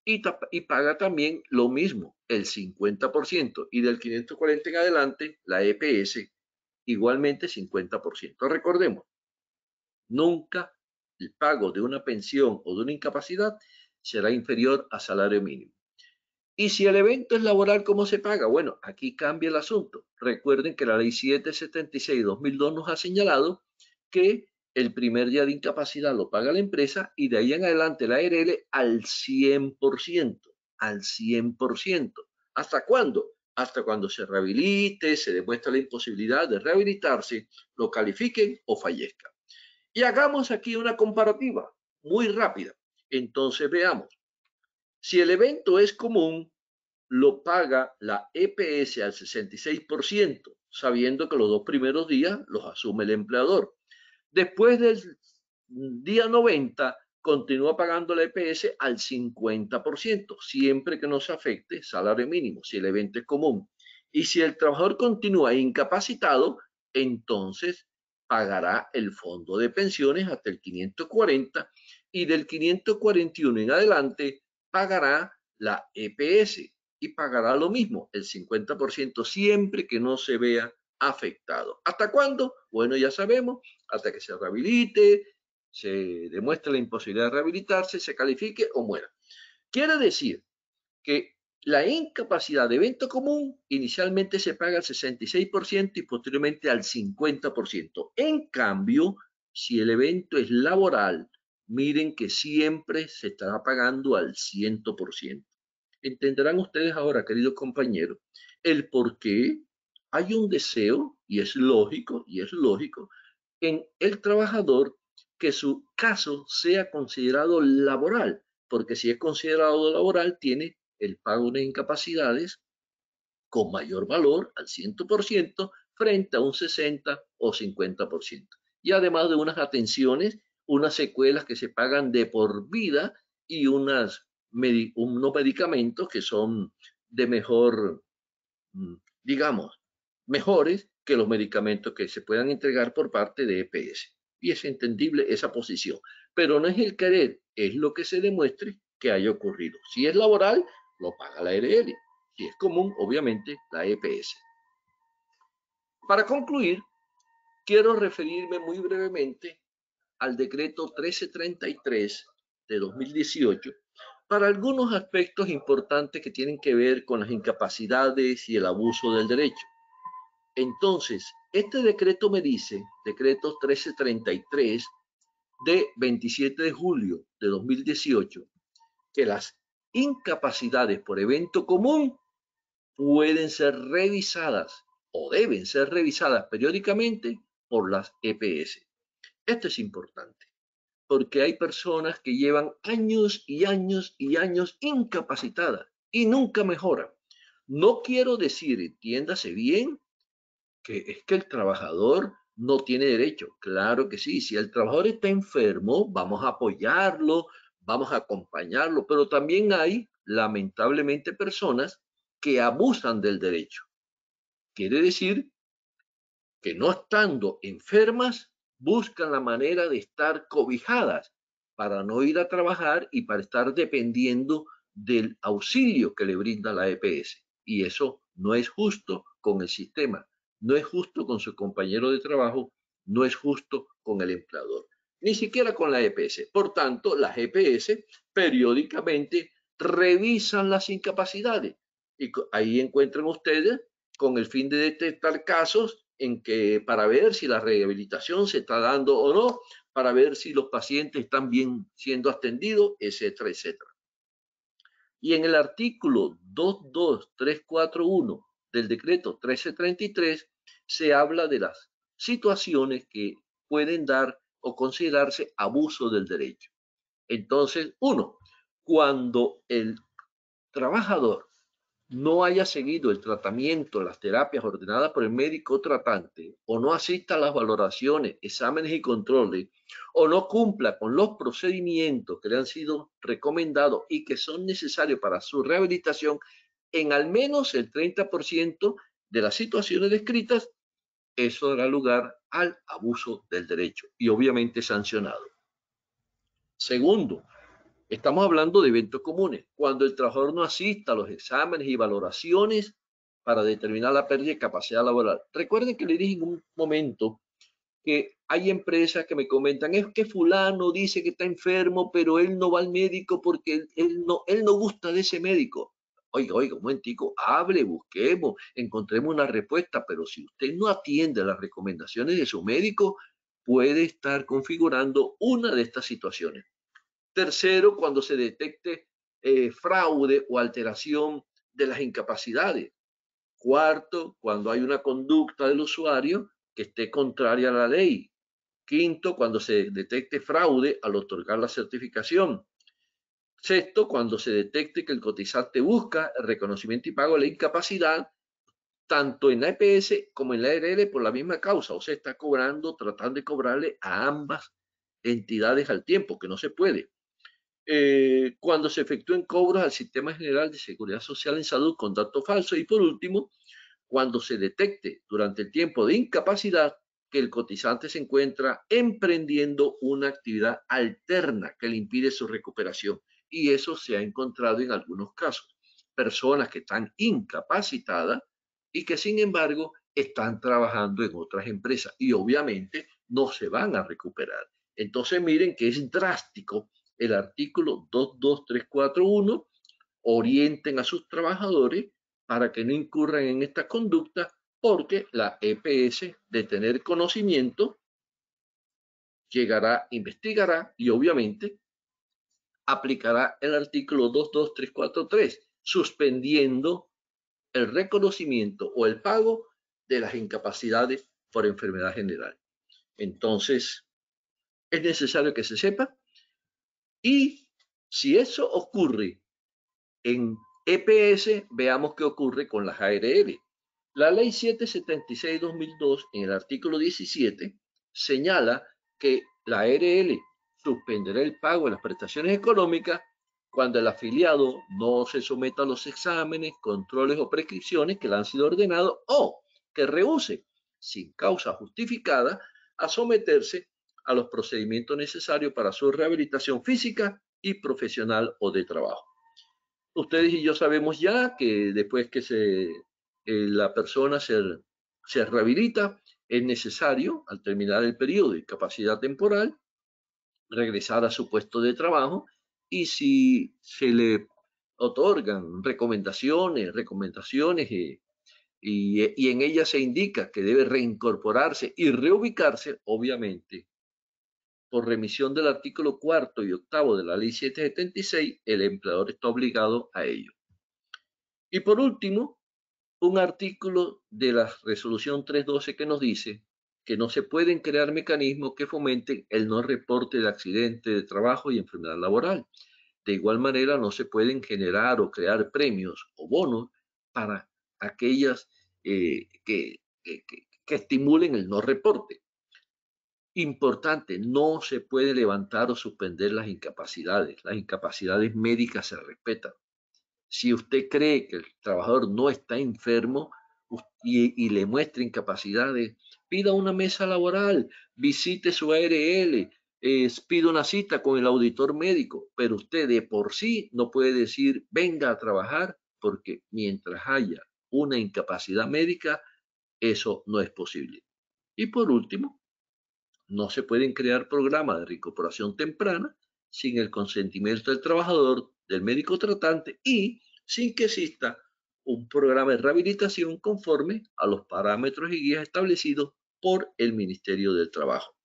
y paga también lo mismo, el 50%. Y del 540 en adelante, la EPS igualmente 50%. Recordemos, nunca el pago de una pensión o de una incapacidad será inferior a salario mínimo. Y si el evento es laboral, ¿cómo se paga? Bueno, aquí cambia el asunto. Recuerden que la ley 776/2002 nos ha señalado que el primer día de incapacidad lo paga la empresa y de ahí en adelante la ARL al 100%, al 100%. ¿Hasta cuándo? Hasta cuando se rehabilite, se demuestra la imposibilidad de rehabilitarse, lo califiquen o fallezca. Y hagamos aquí una comparativa muy rápida. Entonces veamos. Si el evento es común, lo paga la EPS al 66%, sabiendo que los 2 primeros días los asume el empleador. Después del día 90, continúa pagando la EPS al 50%, siempre que no se afecte salario mínimo, si el evento es común. Y si el trabajador continúa incapacitado, entonces pagará el fondo de pensiones hasta el 540 y del 541 en adelante pagará la EPS y pagará lo mismo, el 50%, siempre que no se vea afectado. ¿Hasta cuándo? Bueno, ya sabemos, hasta que se rehabilite, se demuestre la imposibilidad de rehabilitarse, se califique o muera. Quiere decir que la incapacidad de evento común inicialmente se paga al 66% y posteriormente al 50%. En cambio, si el evento es laboral, miren que siempre se estará pagando al 100%. Entenderán ustedes ahora, queridos compañeros, el por qué hay un deseo, y es lógico, en el trabajador que su caso sea considerado laboral, porque si es considerado laboral, tiene el pago de incapacidades con mayor valor al 100% frente a un 60 o 50%. Y además de unas atenciones, unas secuelas que se pagan de por vida y unos medicamentos que son de mejor, digamos, mejores que los medicamentos que se puedan entregar por parte de EPS. Y es entendible esa posición. Pero no es el querer, es lo que se demuestre que haya ocurrido. Si es laboral, lo paga la ARL. Si es común, obviamente, la EPS. Para concluir, quiero referirme muy brevemente al decreto 1333 de 2018 para algunos aspectos importantes que tienen que ver con las incapacidades y el abuso del derecho. Entonces, este decreto me dice, decreto 1333 de 27 de julio de 2018, que las incapacidades por evento común pueden ser revisadas o deben ser revisadas periódicamente por las EPS. Esto es importante, porque hay personas que llevan años y años y años incapacitadas y nunca mejoran. No quiero decir, entiéndase bien, que es que el trabajador no tiene derecho. Claro que sí, si el trabajador está enfermo, vamos a apoyarlo, vamos a acompañarlo, pero también hay, lamentablemente, personas que abusan del derecho. Quiere decir que no estando enfermas, buscan la manera de estar cobijadas para no ir a trabajar y para estar dependiendo del auxilio que le brinda la EPS. Y eso no es justo con el sistema, no es justo con su compañero de trabajo, no es justo con el empleador, ni siquiera con la EPS. Por tanto, las EPS periódicamente revisan las incapacidades y ahí encuentran ustedes, con el fin de detectar casos en que para ver si la rehabilitación se está dando o no, para ver si los pacientes están bien siendo atendidos, etcétera, etcétera. Y en el artículo 22341 del decreto 1333 se habla de las situaciones que pueden dar o considerarse abuso del derecho. Entonces, uno, cuando el trabajador no haya seguido el tratamiento, las terapias ordenadas por el médico tratante, o no asista a las valoraciones, exámenes y controles, o no cumpla con los procedimientos que le han sido recomendados y que son necesarios para su rehabilitación, en al menos el 30% de las situaciones descritas, eso dará lugar al abuso del derecho y obviamente sancionado. Segundo, estamos hablando de eventos comunes. Cuando el trabajador no asista a los exámenes y valoraciones para determinar la pérdida de capacidad laboral. Recuerden que le dije en un momento que hay empresas que me comentan, es que fulano dice que está enfermo, pero él no va al médico porque él no gusta de ese médico. Oiga, un momentico, hable, busquemos, encontremos una respuesta, pero si usted no atiende las recomendaciones de su médico, puede estar configurando una de estas situaciones. Tercero, cuando se detecte fraude o alteración de las incapacidades. Cuarto, cuando hay una conducta del usuario que esté contraria a la ley. Quinto, cuando se detecte fraude al otorgar la certificación. Sexto, cuando se detecte que el cotizante busca el reconocimiento y pago de la incapacidad, tanto en la EPS como en la ARL por la misma causa, o sea, está tratando de cobrarle a ambas entidades al tiempo, que no se puede. Cuando se efectúen cobros al Sistema General de Seguridad Social en Salud con datos falsos. Y por último, cuando se detecte durante el tiempo de incapacidad que el cotizante se encuentra emprendiendo una actividad alterna que le impide su recuperación. Y eso se ha encontrado en algunos casos. Personas que están incapacitadas y que sin embargo están trabajando en otras empresas y obviamente no se van a recuperar. Entonces miren que es drástico el artículo 22341, orienten a sus trabajadores para que no incurran en esta conducta, porque la EPS, de tener conocimiento, llegará, investigará y obviamente aplicará el artículo 22343, suspendiendo el reconocimiento o el pago de las incapacidades por enfermedad general. Entonces, es necesario que se sepa. Y si eso ocurre en EPS, veamos qué ocurre con las ARL. La ley 776-2002, en el artículo 17, señala que la ARL suspenderá el pago de las prestaciones económicas cuando el afiliado no se someta a los exámenes, controles o prescripciones que le han sido ordenados o que rehúse, sin causa justificada, a someterse a los procedimientos necesarios para su rehabilitación física y profesional o de trabajo. Ustedes y yo sabemos ya que después que la persona se rehabilita, es necesario, al terminar el periodo de incapacidad temporal, regresar a su puesto de trabajo y si se le otorgan recomendaciones y en ellas se indica que debe reincorporarse y reubicarse, obviamente, por remisión del artículo 4 y 8 de la ley 776, el empleador está obligado a ello. Y por último, un artículo de la resolución 312 que nos dice que no se pueden crear mecanismos que fomenten el no reporte de accidente de trabajo y enfermedad laboral. De igual manera, no se pueden generar o crear premios o bonos para aquellas que estimulen el no reporte. Importante, no se puede levantar o suspender las incapacidades. Las incapacidades médicas se respetan. Si usted cree que el trabajador no está enfermo y le muestra incapacidades, pida una mesa laboral, visite su ARL, pida una cita con el auditor médico, pero usted de por sí no puede decir venga a trabajar porque mientras haya una incapacidad médica, eso no es posible. Y por último, no se pueden crear programas de recuperación temprana sin el consentimiento del trabajador, del médico tratante y sin que exista un programa de rehabilitación conforme a los parámetros y guías establecidos por el Ministerio del Trabajo.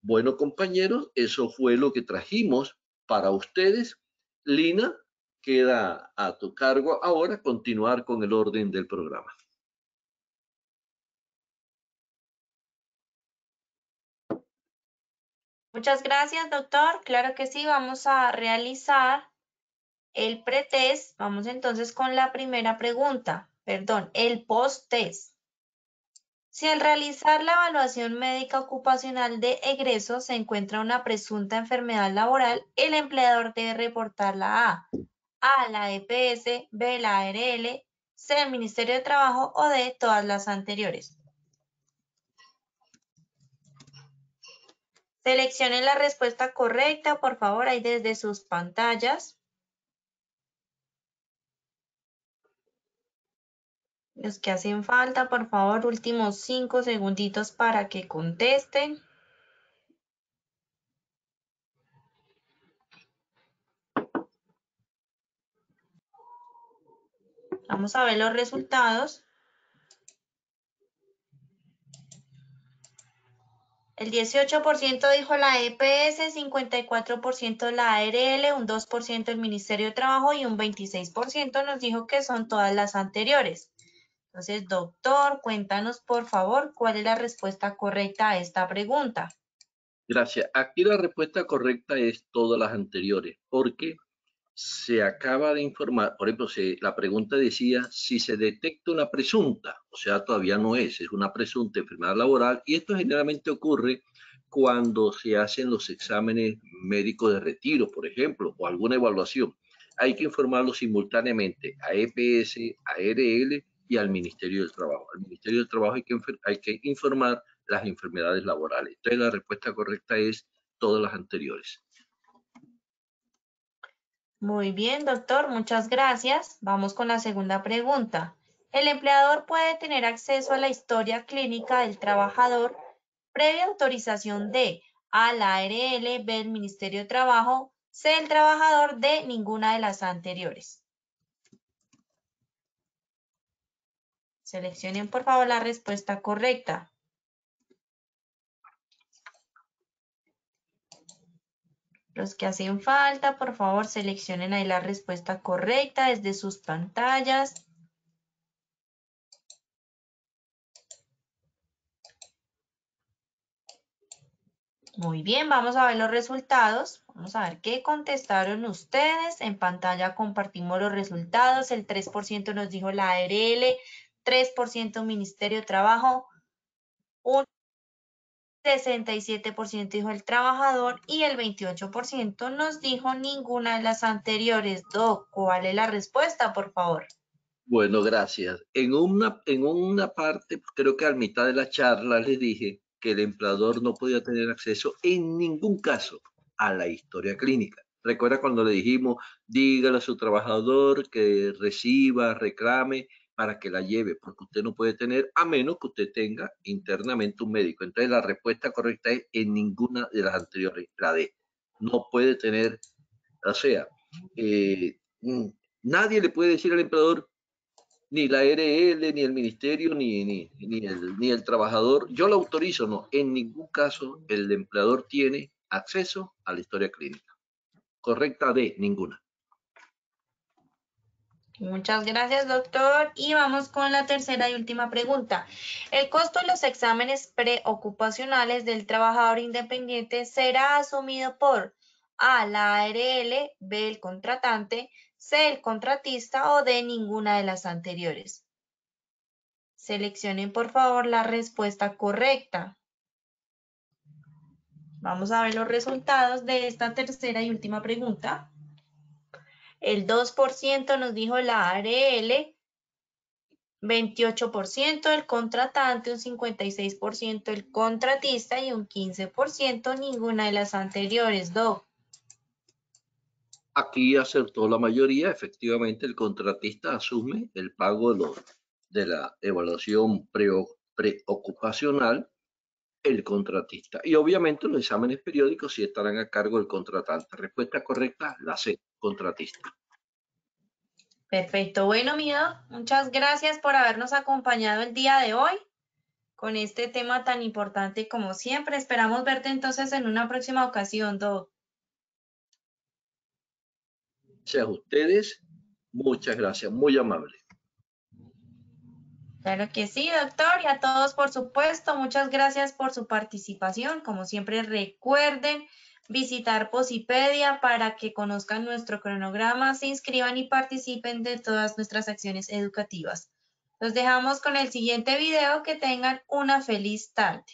Bueno, compañeros, eso fue lo que trajimos para ustedes. Lina, queda a tu cargo ahora continuar con el orden del programa. Muchas gracias, doctor. Claro que sí, vamos a realizar el pretest. Vamos entonces con la primera pregunta, perdón, el post-test. Si al realizar la evaluación médica ocupacional de egreso se encuentra una presunta enfermedad laboral, el empleador debe reportarla a la EPS, B, la ARL, C, el Ministerio de Trabajo o D, todas las anteriores. Seleccionen la respuesta correcta, por favor, ahí desde sus pantallas. Los que hacen falta, por favor, últimos 5 segunditos para que contesten. Vamos a ver los resultados. El 18% dijo la EPS, 54% la ARL, un 2% el Ministerio de Trabajo y un 26% nos dijo que son todas las anteriores. Entonces, doctor, cuéntanos por favor cuál es la respuesta correcta a esta pregunta. Gracias. Aquí la respuesta correcta es todas las anteriores, porque se acaba de informar, por ejemplo, la pregunta decía si se detecta una presunta, o sea, todavía no es una presunta enfermedad laboral, y esto generalmente ocurre cuando se hacen los exámenes médicos de retiro, por ejemplo, o alguna evaluación. Hay que informarlo simultáneamente a EPS, a ARL y al Ministerio del Trabajo. Al Ministerio del Trabajo hay que informar las enfermedades laborales. Entonces, la respuesta correcta es todas las anteriores. Muy bien, doctor, muchas gracias. Vamos con la segunda pregunta. El empleador puede tener acceso a la historia clínica del trabajador previa autorización de A, la ARL, B, el Ministerio de Trabajo, C, el trabajador, D, ninguna de las anteriores. Seleccionen por favor la respuesta correcta. Los que hacen falta, por favor, seleccionen ahí la respuesta correcta desde sus pantallas. Muy bien, vamos a ver los resultados. Vamos a ver qué contestaron ustedes. En pantalla compartimos los resultados. El 3% nos dijo la ARL, 3% Ministerio de Trabajo, un 67% dijo el trabajador y el 28% nos dijo ninguna de las anteriores. Doc, ¿cuál es la respuesta, por favor? Bueno, gracias. En una parte, creo que a mitad de la charla les dije que el empleador no podía tener acceso en ningún caso a la historia clínica. Recuerda cuando le dijimos, dígale a su trabajador que reciba, reclame para que la lleve, porque usted no puede tener, a menos que usted tenga internamente un médico. Entonces la respuesta correcta es en ninguna de las anteriores, la D. No puede tener, o sea, nadie le puede decir al empleador, ni la ARL, ni el ministerio, ni el trabajador. Yo lo autorizo, no. En ningún caso el empleador tiene acceso a la historia clínica. Correcta D, ninguna. Muchas gracias, doctor. Y vamos con la tercera y última pregunta. El costo de los exámenes preocupacionales del trabajador independiente será asumido por A, la ARL, B, el contratante, C, el contratista o D, ninguna de las anteriores. Seleccionen, por favor, la respuesta correcta. Vamos a ver los resultados de esta tercera y última pregunta. El 2% nos dijo la ARL, 28% el contratante, un 56% el contratista y un 15% ninguna de las anteriores, Doc. Aquí acertó la mayoría. Efectivamente, el contratista asume el pago de la evaluación preocupacional, el contratista. Y obviamente los exámenes periódicos sí estarán a cargo del contratante. Respuesta correcta, la C, contratista. Perfecto. Bueno, Mido, muchas gracias por habernos acompañado el día de hoy con este tema tan importante como siempre. Esperamos verte entonces en una próxima ocasión, Do. Gracias a ustedes. Muchas gracias. Muy amable. Claro que sí, doctor, y a todos, por supuesto, muchas gracias por su participación. Como siempre, recuerden visitar Posipedia para que conozcan nuestro cronograma, se inscriban y participen de todas nuestras acciones educativas. Los dejamos con el siguiente video. Que tengan una feliz tarde.